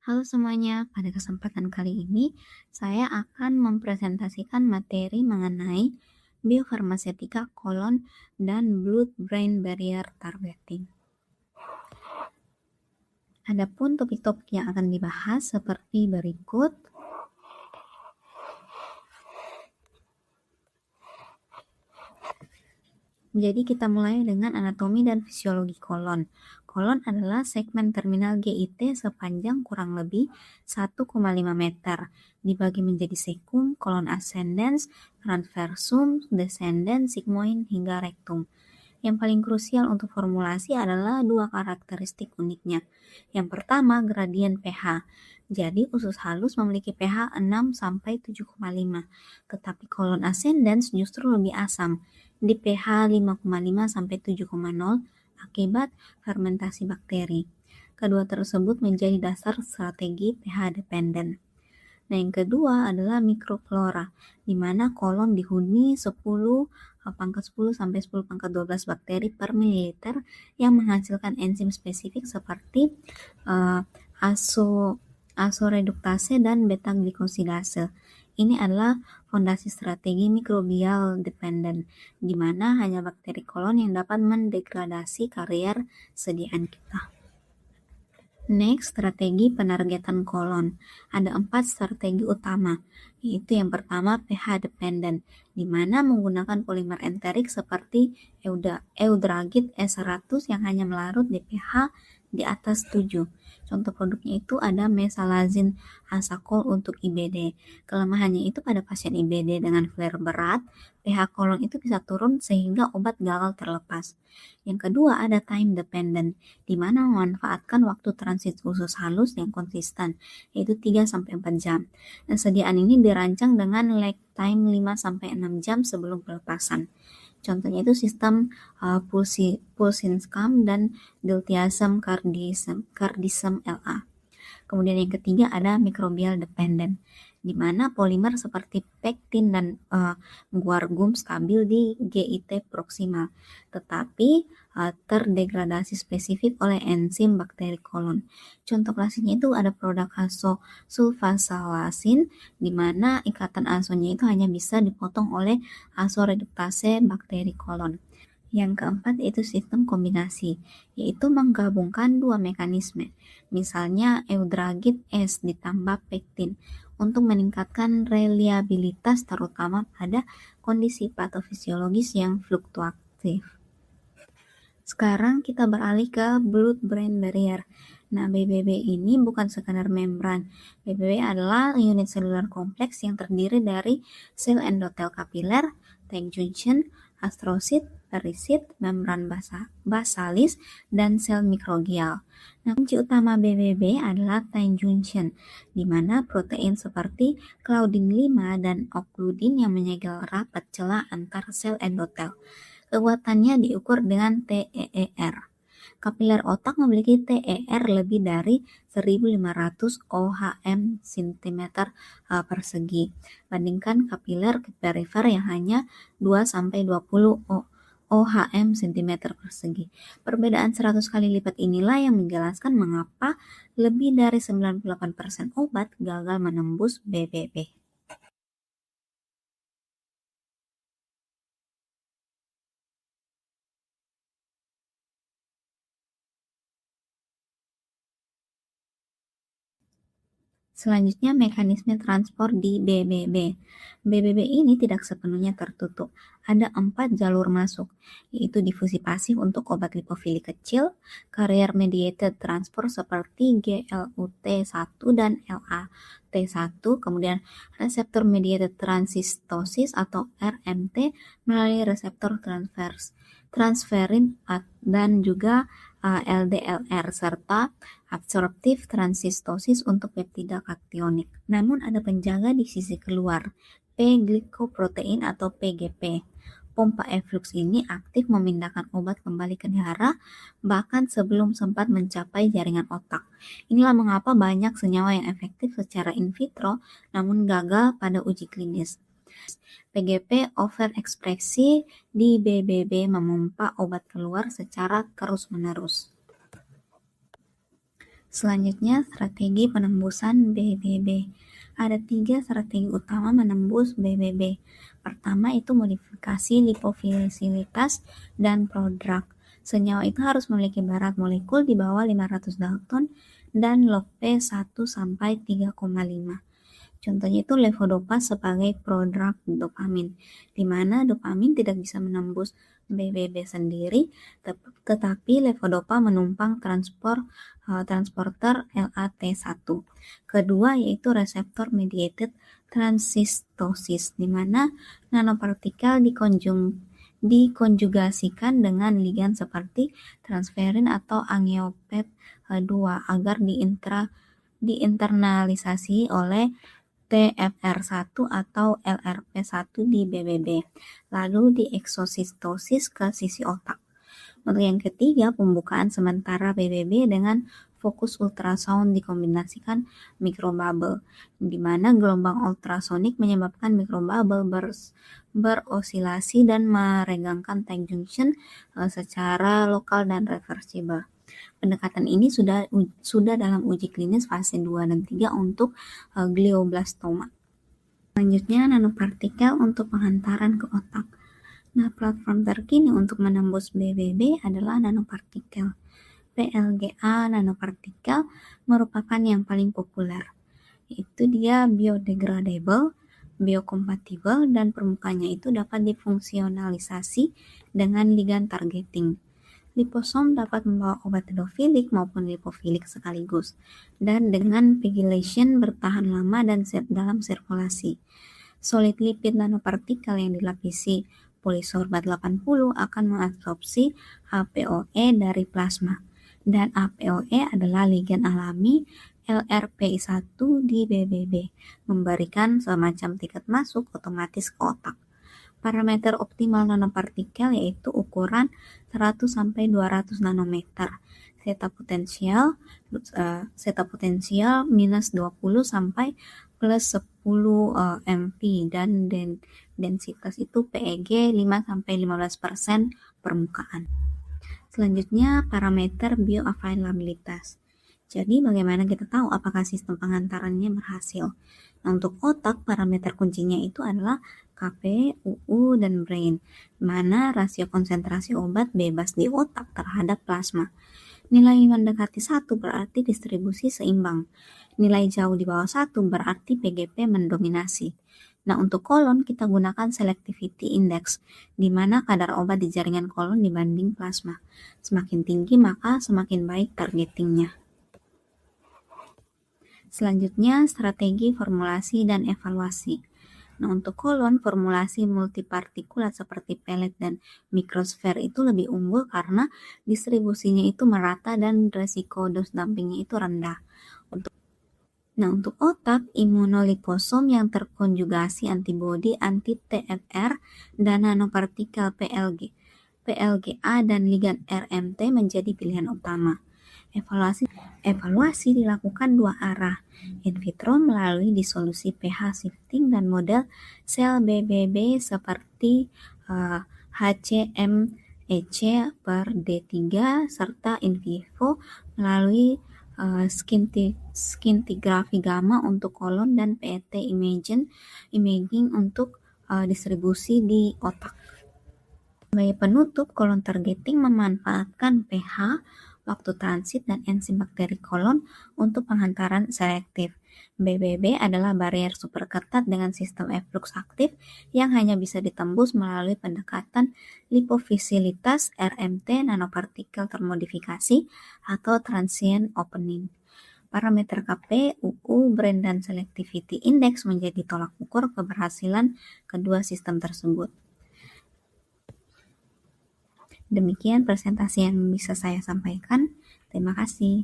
Halo semuanya, pada kesempatan kali ini saya akan mempresentasikan materi mengenai biofarmasetika kolon dan blood-brain barrier targeting. Adapun topik-topik yang akan dibahas seperti berikut. Jadi kita mulai dengan anatomi dan fisiologi kolon. Kolon adalah segmen terminal GIT sepanjang kurang lebih 1,5 meter. Dibagi menjadi sekum, kolon ascendens, transversum, descendens, sigmoid, hingga rectum. Yang paling krusial untuk formulasi adalah dua karakteristik uniknya. Yang pertama, gradien pH. Jadi usus halus memiliki pH 6-7,5, tetapi kolon ascendens justru lebih asam di pH 5,5-7,0 akibat fermentasi bakteri. Kedua tersebut menjadi dasar strategi pH dependent. Nah, yang kedua adalah mikroflora, di mana kolon dihuni 10 sampai 10 pangkat 12 bakteri per mililiter yang menghasilkan enzim spesifik seperti asoreduktase dan beta-glikosidase. Ini adalah fondasi strategi mikrobial dependent, di mana hanya bakteri kolon yang dapat mendegradasi karier sediaan kita. Next, strategi penargetan kolon. Ada 4 strategi utama, yaitu yang pertama pH dependent, di mana menggunakan polimer enterik seperti eudragit E100 yang hanya melarut di pH di atas 7. Contoh produknya itu ada mesalazin asacol untuk IBD. Kelemahannya itu pada pasien IBD dengan flare berat, pH kolon itu bisa turun sehingga obat gagal terlepas. Yang kedua ada time dependent, di mana memanfaatkan waktu transit usus halus yang konsisten, yaitu 3-4 jam. Dan sediaan ini dirancang dengan lag time 5-6 jam sebelum pelepasan. Contohnya itu sistem Pulsinscam dan Diltiazem Cardizem LA. Kemudian yang ketiga ada microbial dependent, di mana polimer seperti pektin dan guargum stabil di GIT proksimal, tetapi terdegradasi spesifik oleh enzim bakteri kolon. Contoh klasiknya itu ada produk asosulfasalasin, di mana ikatan asonya itu hanya bisa dipotong oleh asoreduktase bakteri kolon. Yang keempat yaitu sistem kombinasi, yaitu menggabungkan dua mekanisme, misalnya eudragit S ditambah pektin untuk meningkatkan reliabilitas terutama pada kondisi patofisiologis yang fluktuatif. Sekarang kita beralih ke blood-brain barrier. Nah, BBB ini bukan sekadar membran. BBB adalah unit seluler kompleks yang terdiri dari sel endotel kapiler, tight junction, astrosit, perisit, membran basalis, dan sel mikrogial. Nah, kunci utama BBB adalah tight junction, di mana protein seperti claudin 5 dan okludin yang menyegel rapat celah antar sel endotel. Kekuatannya diukur dengan TEER. Kapiler otak memiliki TER lebih dari 1.500 ohm cm persegi, bandingkan kapiler perifer yang hanya 2-20 ohm cm persegi. Perbedaan 100 kali lipat inilah yang menjelaskan mengapa lebih dari 98% obat gagal menembus BBB. Selanjutnya, mekanisme transport di BBB. BBB ini tidak sepenuhnya tertutup. Ada 4 jalur masuk, yaitu difusi pasif untuk obat lipofilik kecil, carrier mediated transport seperti GLUT1 dan LAT1, kemudian reseptor mediated transistosis atau RMT melalui reseptor transferin dan juga LDLR serta absorptif transistosis untuk peptida kationik. Namun ada penjaga di sisi keluar, P-glycoprotein atau PGP. Pompa efflux ini aktif memindahkan obat kembali ke darah bahkan sebelum sempat mencapai jaringan otak. Inilah mengapa banyak senyawa yang efektif secara in vitro namun gagal pada uji klinis. PGP overekspresi di BBB memompa obat keluar secara terus-menerus. Selanjutnya, strategi penembusan BBB. Ada 3 strategi utama menembus BBB. Pertama itu modifikasi lipofisilitas dan prodrug. Senyawa itu harus memiliki berat molekul di bawah 500 Dalton dan log P 1-3,5. Contohnya itu levodopa sebagai prodrug dopamin, di mana dopamin tidak bisa menembus BBB sendiri, tetapi levodopa menumpang transporter LAT1. Kedua yaitu reseptor mediated transcystosis, di mana nanopartikel dikonjugasikan dengan ligand seperti transferin atau angioPep 2 agar diinternalisasi oleh TFR1 atau LRP1 di BBB, lalu dieksosistosis ke sisi otak. Untuk yang ketiga, pembukaan sementara BBB dengan fokus ultrasound dikombinasikan mikrobubble, di mana gelombang ultrasonik menyebabkan mikrobubble berosilasi dan meregangkan tight junction secara lokal dan reversibel. Pendekatan ini sudah dalam uji klinis fase 2 dan 3 untuk glioblastoma. Selanjutnya, nanopartikel untuk penghantaran ke otak. Nah, platform terkini untuk menembus BBB adalah nanopartikel. PLGA nanopartikel merupakan yang paling populer. Itu dia biodegradable, biokompatibel, dan permukaannya itu dapat difungsionalisasi dengan ligand targeting. Liposom dapat membawa obat hidrofilik maupun lipofilik sekaligus, dan dengan pegylation bertahan lama dan dalam sirkulasi. Solid lipid nanopartikel yang dilapisi polisorbat 80 akan mengabsorpsi APOE dari plasma, dan APOE adalah ligand alami LRPI1 di BBB, memberikan semacam tiket masuk otomatis ke otak. Parameter optimal nanopartikel yaitu ukuran 100-200 nanometer, zeta potensial minus 20 sampai plus 10 mP, dan densitas itu PEG 5-15% permukaan. Selanjutnya, parameter bioavailabilitas. Jadi, bagaimana kita tahu apakah sistem penghantarannya berhasil? Nah, untuk otak, parameter kuncinya itu adalah KP, UU, dan brain, mana rasio konsentrasi obat bebas di otak terhadap plasma. Nilai mendekati 1 berarti distribusi seimbang. Nilai jauh di bawah 1 berarti PGP mendominasi. Nah, untuk kolon kita gunakan selectivity index, di mana kadar obat di jaringan kolon dibanding plasma. Semakin tinggi maka semakin baik targetingnya. Selanjutnya, strategi formulasi dan evaluasi. Nah, untuk kolon, formulasi multipartikulat seperti pellet dan mikrosfer itu lebih unggul karena distribusinya itu merata dan resiko dose dumpingnya itu rendah. Untuk otak, imunoliposom yang terkonjugasi antibodi anti-TFR dan nanopartikel PLGA dan ligand RMT menjadi pilihan utama. Evaluasi dilakukan 2 arah, in vitro melalui disolusi pH shifting dan model sel BBB seperti HCMEC/D3 serta in vivo melalui scintigraphy gamma untuk kolon dan PET imaging untuk distribusi di otak. Sebagai penutup, kolon targeting memanfaatkan pH, waktu transit, dan enzim bakteri kolon untuk penghantaran selektif. BBB adalah barier super ketat dengan sistem efflux aktif yang hanya bisa ditembus melalui pendekatan lipofisilitas RMT nanopartikel termodifikasi atau transient opening. Parameter KP, UU, brain, dan selectivity index menjadi tolak ukur keberhasilan kedua sistem tersebut. Demikian presentasi yang bisa saya sampaikan. Terima kasih.